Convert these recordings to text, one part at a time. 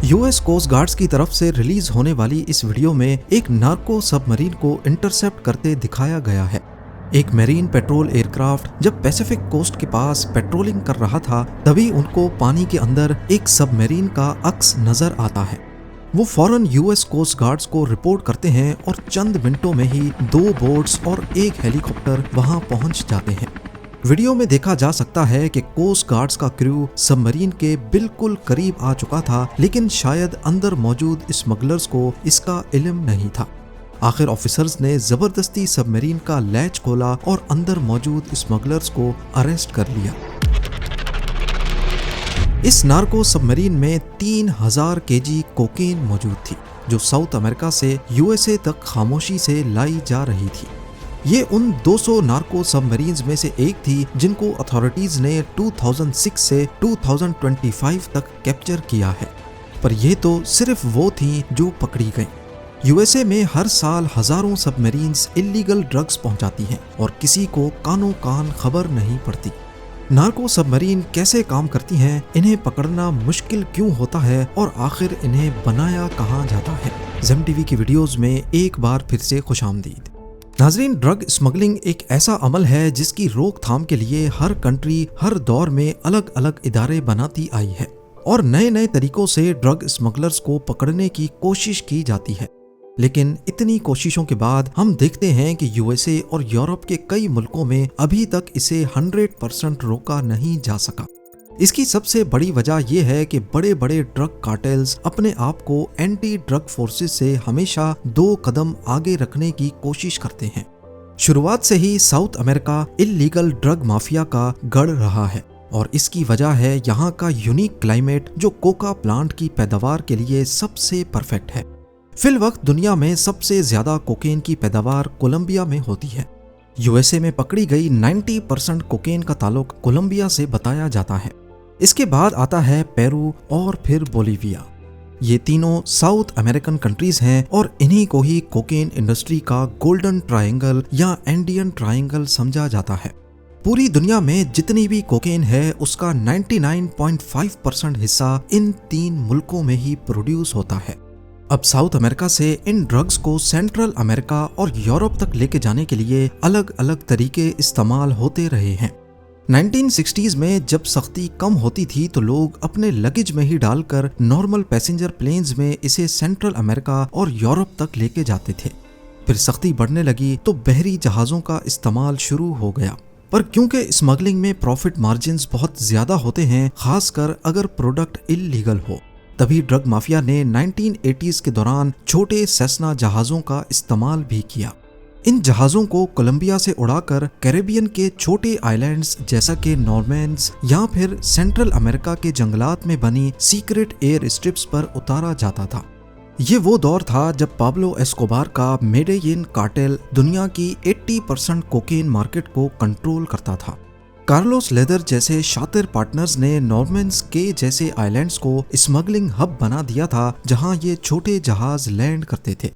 US coast guards की तरफ से रिलीज होने वाली इस वीडियो में एक नार्को सबमरीन को इंटरसेप्ट करते दिखाया गया है। एक मैरीन पेट्रोल एयरक्राफ्ट जब पैसिफिक कोस्ट के पास पेट्रोलिंग कर रहा था, तभी उनको पानी के अंदर एक सबमरीन का अक्स नजर आता है। वो फौरन यूएस कोस्ट गार्ड्स को रिपोर्ट करते हैं और चंद मिनटों में ही 2 बोट्स और एक हेलीकॉप्टर वहां पहुंच जाते हैं। वीडियो में देखा जा सकता है कि कोस्ट गार्ड्स का क्रू सबमरीन के बिल्कुल करीब आ चुका था, लेकिन शायद अंदर मौजूद स्मगलर्स को इसका इल्म नहीं था। आखिर ऑफिसर्स ने जबरदस्ती सबमरीन का लैच खोला और अंदर मौजूद स्मगलर्स को अरेस्ट कर लिया। इस नार्को सबमरीन में 3000 केजी कोकेन मौजूद थी, जो साउथ अमेरिका से यूएसए तक खामोशी से लाई जा रही थी। ये उन 200 नार्को सबमरीन्स में से एक थी जिनको अथॉरिटीज ने 2006 से 2025 तक कैप्चर किया है। पर ये तो सिर्फ वो थी जो पकड़ी गई। यूएसए में हर साल हजारों सबमरीन्स इल्लीगल ड्रग्स पहुंचाती हैं और किसी को कानो कान खबर नहीं पड़ती। नार्को सबमरीन कैसे काम करती हैं, इन्हें पकड़ना मुश्किल क्यों होता है और आखिर इन्हें बनाया कहाँ जाता है। ज़ेम टीवी की वीडियोस में एक बार फिर से खुशामदीद। नाजरीन, ड्रग स्मगलिंग एक ऐसा अमल है जिसकी रोकथाम के लिए हर कंट्री हर दौर में अलग अलग इदारे बनाती आई है और नए नए तरीकों से ड्रग स्मगलर्स को पकड़ने की कोशिश की जाती है। लेकिन इतनी कोशिशों के बाद हम देखते हैं कि यूएसए और यूरोप के कई मुल्कों में अभी तक इसे 100% रोका नहीं जा सका। इसकी सबसे बड़ी वजह यह है कि बड़े बड़े ड्रग कार्टेल्स अपने आप को एंटी ड्रग फोर्सेस से हमेशा 2 कदम आगे रखने की कोशिश करते हैं। शुरुआत से ही South America illegal drug mafia का गढ़ रहा है और इसकी वजह है यहाँ का यूनिक क्लाइमेट, जो कोका प्लांट की पैदावार के लिए सबसे परफेक्ट है। फिल वक्त दुनिया में सबसे ज्यादा कोकेन की पैदावार कोलंबिया में होती है। यूएसए में पकड़ी गई 90% कोकेन का ताल्लुक कोलंबिया से बताया जाता है। इसके बाद आता है पेरू और फिर बोलीविया। ये तीनों साउथ अमेरिकन कंट्रीज हैं और इन्हीं को ही कोकेन इंडस्ट्री का गोल्डन ट्रायंगल या एंडियन ट्रायंगल समझा जाता है। पूरी दुनिया में जितनी भी कोकेन है उसका 99.5% हिस्सा इन 3 मुल्कों में ही प्रोड्यूस होता है। अब साउथ अमेरिका से इन ड्रग्स को सेंट्रल अमेरिका और यूरोप तक लेके जाने के लिए अलग अलग तरीके इस्तेमाल होते रहे हैं। 1960s में जब सख्ती कम होती थी तो लोग अपने लगेज में ही डालकर नॉर्मल पैसेंजर प्लेन्स में इसे सेंट्रल अमेरिका और यूरोप तक लेके जाते थे। फिर सख्ती बढ़ने लगी तो बहरी जहाज़ों का इस्तेमाल शुरू हो गया। पर क्योंकि स्मगलिंग में प्रॉफिट मार्जिन्स बहुत ज्यादा होते हैं, खासकर अगर प्रोडक्ट इल्लीगल हो, तभी ड्रग माफिया ने 1980s के दौरान छोटे सेस्ना जहाज़ों का इस्तेमाल भी किया। इन जहाज़ों को कोलंबिया से उड़ाकर कैरेबियन के छोटे आइलैंड्स जैसा कि नॉर्मैंस या फिर सेंट्रल अमेरिका के जंगलात में बनी सीक्रेट एयर स्ट्रिप्स पर उतारा जाता था। ये वो दौर था जब पाब्लो एस्कोबार का मेडेयिन कार्टेल दुनिया की 80% कोकेन मार्केट को कंट्रोल करता था। कार्लोस लेदर जैसे शातिर पार्टनर्स ने नॉर्मैंस के जैसे आइलैंड्स को स्मगलिंग हब बना दिया था, जहां ये छोटे जहाज लैंड करते थे।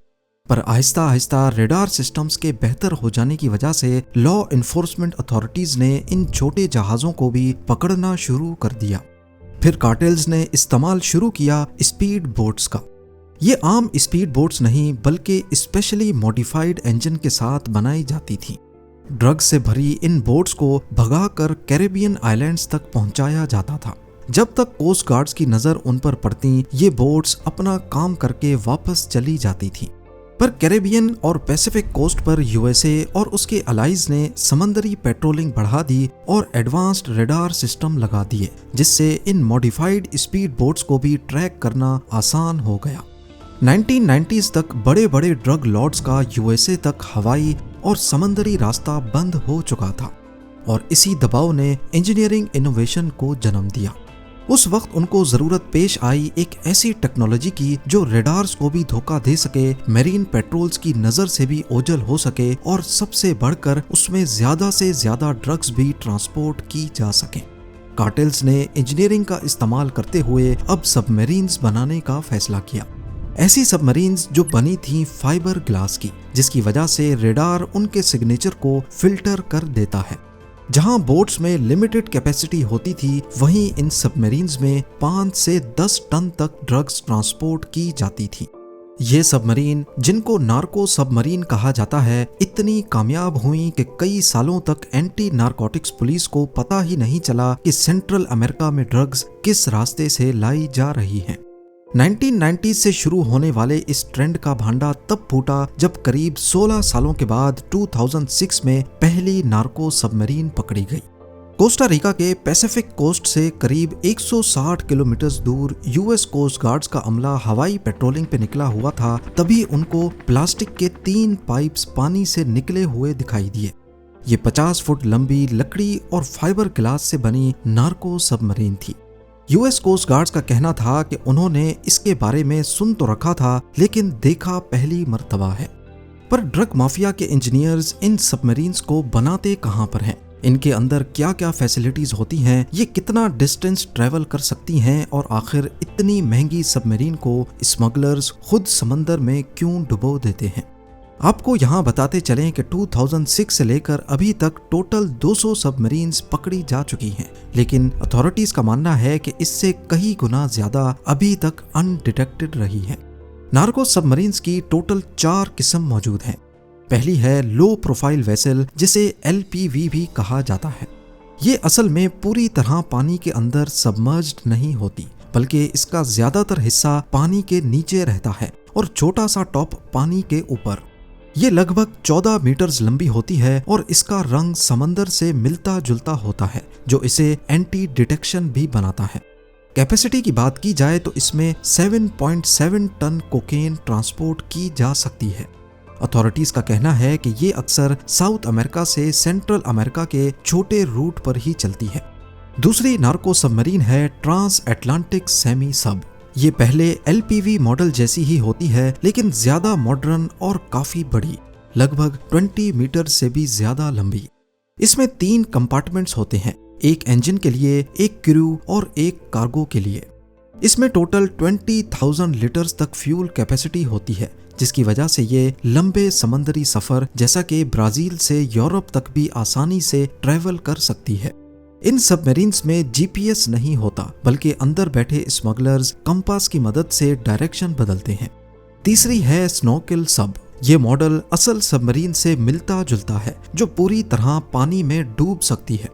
पर आहिस्ता आहिस्ता रेडार सिस्टम्स के बेहतर हो जाने की वजह से लॉ इन्फोर्समेंट अथॉरिटीज ने इन छोटे जहाज़ों को भी पकड़ना शुरू कर दिया। फिर कार्टेल्स ने इस्तेमाल शुरू किया स्पीड बोट्स का। ये आम स्पीड बोट्स नहीं बल्कि स्पेशली मॉडिफाइड इंजन के साथ बनाई जाती थी। ड्रग्स से भरी इन बोट्स को भगाकर कैरेबियन आइलैंड्स तक पहुंचाया जाता था। जब तक कोस्ट गार्ड्स की नजर उन पर पड़ती, ये बोट्स अपना काम करके वापस चली जाती थी। पर कैरेबियन और पैसिफिक कोस्ट पर यूएसए और उसके अलाइज ने समंदरी पेट्रोलिंग बढ़ा दी और एडवांस्ड रेडार सिस्टम लगा दिए, जिससे इन मॉडिफाइड स्पीड बोट्स को भी ट्रैक करना आसान हो गया। 1990s तक बड़े बड़े ड्रग लॉर्ड्स का यूएसए तक हवाई और समंदरी रास्ता बंद हो चुका था और इसी दबाव ने इंजीनियरिंग इनोवेशन को जन्म दिया। उस वक्त उनको जरूरत पेश आई एक ऐसी टेक्नोलॉजी की जो रेडार्स को भी धोखा दे सके, मैरीन पेट्रोल्स की नजर से भी ओझल हो सके और सबसे बढ़कर उसमें ज्यादा से ज्यादा ड्रग्स भी ट्रांसपोर्ट की जा सके। कार्टेल्स ने इंजीनियरिंग का इस्तेमाल करते हुए अब सबमरीन्स बनाने का फैसला किया। ऐसी सबमरीन्स जो बनी थी फाइबर ग्लास की, जिसकी वजह से रेडार उनके सिग्नेचर को फिल्टर कर देता है। जहां बोट्स में लिमिटेड कैपेसिटी होती थी, वहीं इन सबमरीन्स में 5 से 10 टन तक ड्रग्स ट्रांसपोर्ट की जाती थी। ये सबमरीन, जिनको नार्को सबमरीन कहा जाता है, इतनी कामयाब हुई कि कई सालों तक एंटी नारकोटिक्स पुलिस को पता ही नहीं चला कि सेंट्रल अमेरिका में ड्रग्स किस रास्ते से लाई जा रही हैं। 1990 से शुरू होने वाले इस ट्रेंड का भांडा तब फूटा जब करीब 16 सालों के बाद 2006 में पहली नार्को सबमरीन पकड़ी गई। कोस्टा रिका के पैसिफिक कोस्ट से करीब 160 किलोमीटर दूर यूएस कोस्ट गार्ड्स का अमला हवाई पेट्रोलिंग पे निकला हुआ था, तभी उनको प्लास्टिक के 3 पाइप्स पानी से निकले हुए दिखाई दिए। ये 50 फुट लंबी लकड़ी और फाइबर ग्लास से बनी नार्को सबमरीन थी। यूएस कोस्ट गार्ड्स का कहना था कि उन्होंने इसके बारे में सुन तो रखा था, लेकिन देखा पहली मर्तबा है। पर ड्रग माफिया के इंजीनियर्स इन सबमरीन्स को बनाते कहां पर हैं, इनके अंदर क्या क्या फैसिलिटीज होती हैं, ये कितना डिस्टेंस ट्रैवल कर सकती हैं, और आखिर इतनी महंगी सबमरीन को स्मगलर्स खुद समंदर में क्यों डुबो देते हैं। आपको यहाँ बताते चलें कि 2006 से लेकर अभी तक टोटल 200 सबमरीन्स पकड़ी जा चुकी हैं, लेकिन अथॉरिटीज का मानना है कि इससे कई गुना ज्यादा अभी तक अनडिटेक्टेड रही है। नार्को सबमरीन्स की टोटल 4 किस्म मौजूद हैं। पहली है लो प्रोफाइल वेसल, जिसे LPV भी कहा जाता है। ये असल में पूरी तरह पानी के अंदर सबमर्ज्ड नहीं होती, बल्कि इसका ज्यादातर हिस्सा पानी के नीचे रहता है और छोटा सा टॉप पानी के ऊपर। ये लगभग 14 मीटर्स लंबी होती है और इसका रंग समंदर से मिलता जुलता होता है, जो इसे एंटी डिटेक्शन भी बनाता है। कैपेसिटी की बात की जाए तो इसमें 7.7 टन कोकेन ट्रांसपोर्ट की जा सकती है। अथॉरिटीज का कहना है कि ये अक्सर साउथ अमेरिका से सेंट्रल अमेरिका के छोटे रूट पर ही चलती है। दूसरी नार्को सबमरीन है ट्रांस अटलांटिक सेमी सब। ये पहले LPV मॉडल जैसी ही होती है, लेकिन ज्यादा मॉडर्न और काफी बड़ी, लगभग 20 मीटर से भी ज्यादा लंबी। इसमें 3 कंपार्टमेंट्स होते हैं, एक इंजन के लिए, एक क्रू और एक कार्गो के लिए। इसमें टोटल 20,000 लीटर्स तक फ्यूल कैपेसिटी होती है, जिसकी वजह से ये लंबे समंदरी सफर जैसा कि ब्राजील से यूरोप तक भी आसानी से ट्रैवल कर सकती है। इन सबमरीन्स में GPS नहीं होता, बल्कि अंदर बैठे स्मगलर्स कंपास की मदद से डायरेक्शन बदलते हैं। तीसरी है स्नॉर्केल सब। ये मॉडल असल सबमरीन से मिलता जुलता है, जो पूरी तरह पानी में डूब सकती है।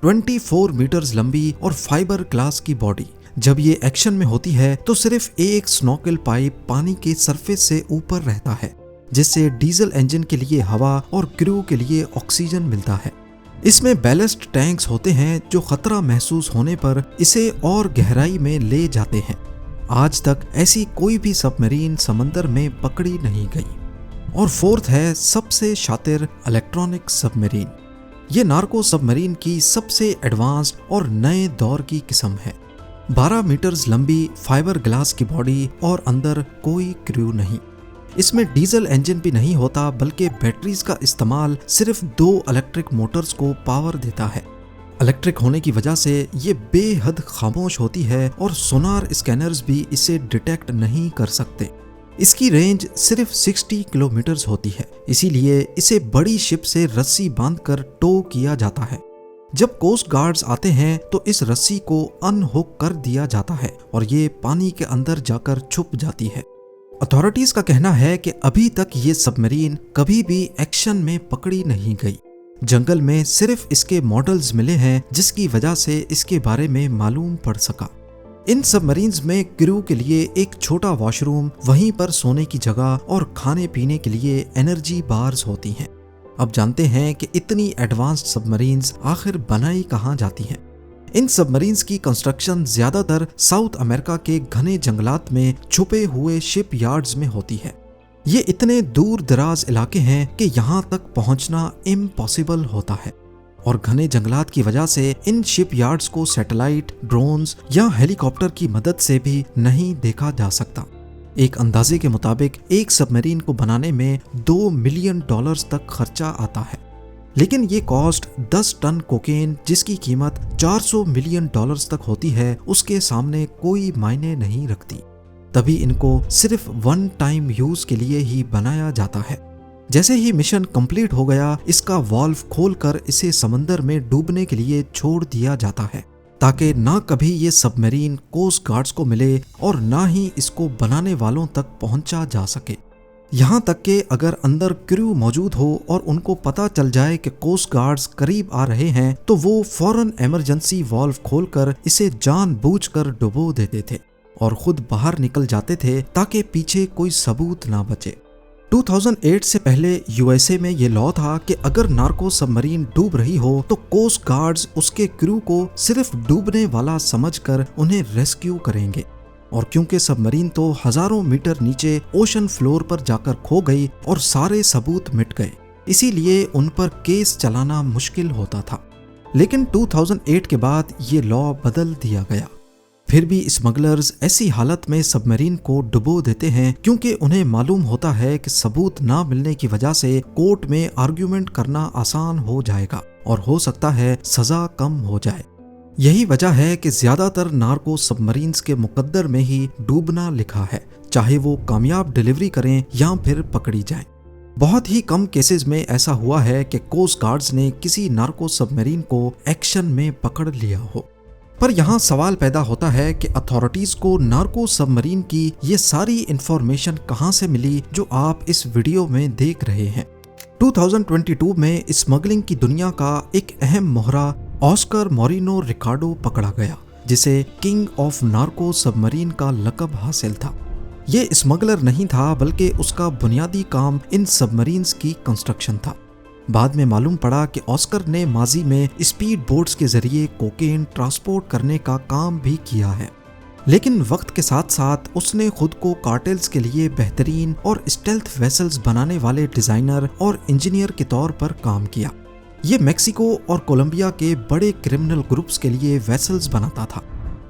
24 मीटर्स लंबी और फाइबर ग्लास की बॉडी। जब ये एक्शन में होती है तो सिर्फ एक स्नॉर्केल पाइप पानी के सरफेस से ऊपर रहता है, जिससे डीजल इंजन के लिए हवा और क्रू के लिए ऑक्सीजन मिलता है। इसमें बैलेस्ट टैंक्स होते हैं जो खतरा महसूस होने पर इसे और गहराई में ले जाते हैं। आज तक ऐसी कोई भी सबमरीन समंदर में पकड़ी नहीं गई। और फोर्थ है सबसे शातिर इलेक्ट्रॉनिक सबमरीन। ये नार्को सबमरीन की सबसे एडवांस्ड और नए दौर की किस्म है। 12 मीटर्स लंबी फाइबर ग्लास की बॉडी और अंदर कोई क्रू नहीं। इसमें डीजल इंजन भी नहीं होता, बल्कि बैटरीज का इस्तेमाल सिर्फ 2 इलेक्ट्रिक मोटर्स को पावर देता है। इलेक्ट्रिक होने की वजह से ये बेहद खामोश होती है और सोनार स्कैनर्स भी इसे डिटेक्ट नहीं कर सकते। इसकी रेंज सिर्फ 60 किलोमीटर होती है, इसीलिए इसे बड़ी शिप से रस्सी बांधकर टो किया जाता है। जब कोस्ट गार्ड्स आते हैं तो इस रस्सी को अनहुक कर दिया जाता है और ये पानी के अंदर जाकर छुप जाती है। अथॉरिटीज का कहना है कि अभी तक ये सबमरीन कभी भी एक्शन में पकड़ी नहीं गई। जंगल में सिर्फ इसके मॉडल्स मिले हैं, जिसकी वजह से इसके बारे में मालूम पड़ सका। इन सबमरीन्स में क्रू के लिए एक छोटा वॉशरूम, वहीं पर सोने की जगह और खाने पीने के लिए एनर्जी बार्स होती हैं। अब जानते हैं कि इतनी एडवांस्ड सबमरीन्स आखिर बनाई कहाँ जाती हैं। इन सबमरीन्स की कंस्ट्रक्शन ज्यादातर साउथ अमेरिका के घने जंगलात में छुपे हुए शिप यार्ड्स में होती है। ये इतने दूर दराज इलाके हैं कि यहाँ तक पहुँचना इम्पॉसिबल होता है, और घने जंगलात की वजह से इन शिप यार्ड्स को सैटेलाइट, ड्रोन्स या हेलीकॉप्टर की मदद से भी नहीं देखा जा सकता। एक अंदाजे के मुताबिक एक सबमरीन को बनाने में $2 मिलियन तक खर्चा आता है, लेकिन ये कॉस्ट 10 टन कोकेन, जिसकी कीमत $400 मिलियन तक होती है, उसके सामने कोई मायने नहीं रखती। तभी इनको सिर्फ वन टाइम यूज के लिए ही बनाया जाता है। जैसे ही मिशन कंप्लीट हो गया, इसका वाल्व खोलकर इसे समंदर में डूबने के लिए छोड़ दिया जाता है, ताकि ना कभी ये सबमरीन कोस्ट गार्ड्स को मिले और ना ही इसको बनाने वालों तक पहुंचा जा सके। यहाँ तक कि अगर अंदर क्रू मौजूद हो और उनको पता चल जाए कि कोस्ट गार्ड्स करीब आ रहे हैं, तो वो फौरन इमरजेंसी वाल्व खोलकर इसे जानबूझकर डुबो देते थे और खुद बाहर निकल जाते थे ताकि पीछे कोई सबूत ना बचे। 2008 से पहले यूएसए में ये लॉ था कि अगर नार्को सबमरीन डूब रही हो तो कोस्ट गार्ड्स उसके क्रू को सिर्फ डूबने वाला समझकर उन्हें रेस्क्यू करेंगे। और क्योंकि सबमरीन तो हजारों मीटर नीचे ओशन फ्लोर पर जाकर खो गई और सारे सबूत मिट गए, इसीलिए उन पर केस चलाना मुश्किल होता था। लेकिन 2008 के बाद ये लॉ बदल दिया गया। फिर भी स्मगलर्स ऐसी हालत में सबमरीन को डुबो देते हैं क्योंकि उन्हें मालूम होता है कि सबूत ना मिलने की वजह से कोर्ट में आर्ग्यूमेंट करना आसान हो जाएगा और हो सकता है सजा कम हो जाए। यही वजह है कि ज्यादातर नार्को सबमरीन्स के मुकद्दर में ही डूबना लिखा है, चाहे वो कामयाब डिलीवरी करें या फिर पकड़ी जाएं। बहुत ही कम केसेस में ऐसा हुआ है कि कोस्ट गार्ड्स ने किसी नार्को सबमरीन को एक्शन में पकड़ लिया हो। पर यहाँ सवाल पैदा होता है कि अथॉरिटीज को नार्को सबमरीन की ये सारी इंफॉर्मेशन कहाँ से मिली जो आप इस वीडियो में देख रहे हैं। 2022 में स्मगलिंग की दुनिया का एक अहम मोहरा ऑस्कर मोरिनो रिकार्डो पकड़ा गया, जिसे किंग ऑफ नार्को सबमरीन का लक़ब हासिल था। ये स्मगलर नहीं था, बल्कि उसका बुनियादी काम इन सबमरीन्स की कंस्ट्रक्शन था। बाद में मालूम पड़ा कि ऑस्कर ने माजी में स्पीड बोट्स के जरिए कोकेन ट्रांसपोर्ट करने का काम भी किया है, लेकिन वक्त के साथ साथ उसने खुद को कार्टेल्स के लिए बेहतरीन और स्टेल्थ वेसल्स बनाने वाले डिजाइनर और इंजीनियर के तौर पर काम किया। ये मेक्सिको और कोलंबिया के बड़े क्रिमिनल ग्रुप्स के लिए वेसल्स बनाता था।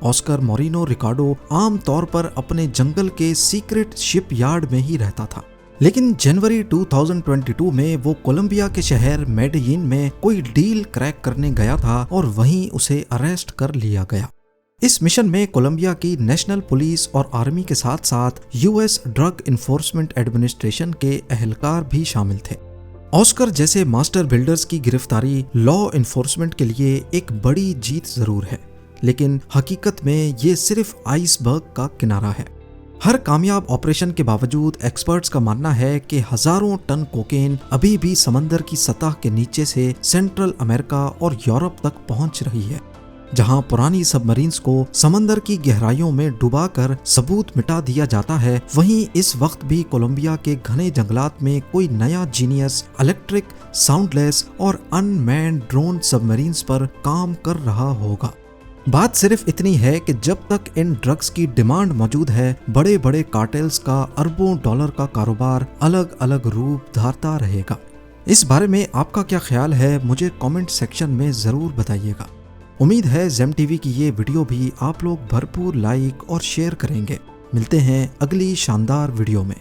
ऑस्कर मोरिनो रिकार्डो आम तौर पर अपने जंगल के सीक्रेट शिप यार्ड में ही रहता था, लेकिन जनवरी 2022 में वो कोलंबिया के शहर मेडेलिन में कोई डील क्रैक करने गया था और वहीं उसे अरेस्ट कर लिया गया। इस मिशन में कोलंबिया की नेशनल पुलिस और आर्मी के साथ साथ यूएस ड्रग इन्फोर्समेंट एडमिनिस्ट्रेशन के एहलकार भी शामिल थे। ऑस्कर जैसे मास्टर बिल्डर्स की गिरफ्तारी लॉ इन्फोर्समेंट के लिए एक बड़ी जीत जरूर है, लेकिन हकीकत में ये सिर्फ आइसबर्ग का किनारा है। हर कामयाब ऑपरेशन के बावजूद एक्सपर्ट्स का मानना है कि हजारों टन कोकेन अभी भी समंदर की सतह के नीचे से सेंट्रल अमेरिका और यूरोप तक पहुंच रही है। जहां पुरानी सबमरीन्स को समंदर की गहराइयों में डुबाकर सबूत मिटा दिया जाता है, वहीं इस वक्त भी कोलंबिया के घने जंगलात में कोई नया जीनियस इलेक्ट्रिक, साउंडलेस और अनमैन्ड ड्रोन सबमरीन्स पर काम कर रहा होगा। बात सिर्फ इतनी है कि जब तक इन ड्रग्स की डिमांड मौजूद है, बड़े बड़े कार्टेल्स का अरबों डॉलर का कारोबार अलग अलग रूप धारता रहेगा। इस बारे में आपका क्या ख्याल है, मुझे कमेंट सेक्शन में ज़रूर बताइएगा। उम्मीद है जेम टीवी की ये वीडियो भी आप लोग भरपूर लाइक और शेयर करेंगे। मिलते हैं अगली शानदार वीडियो में।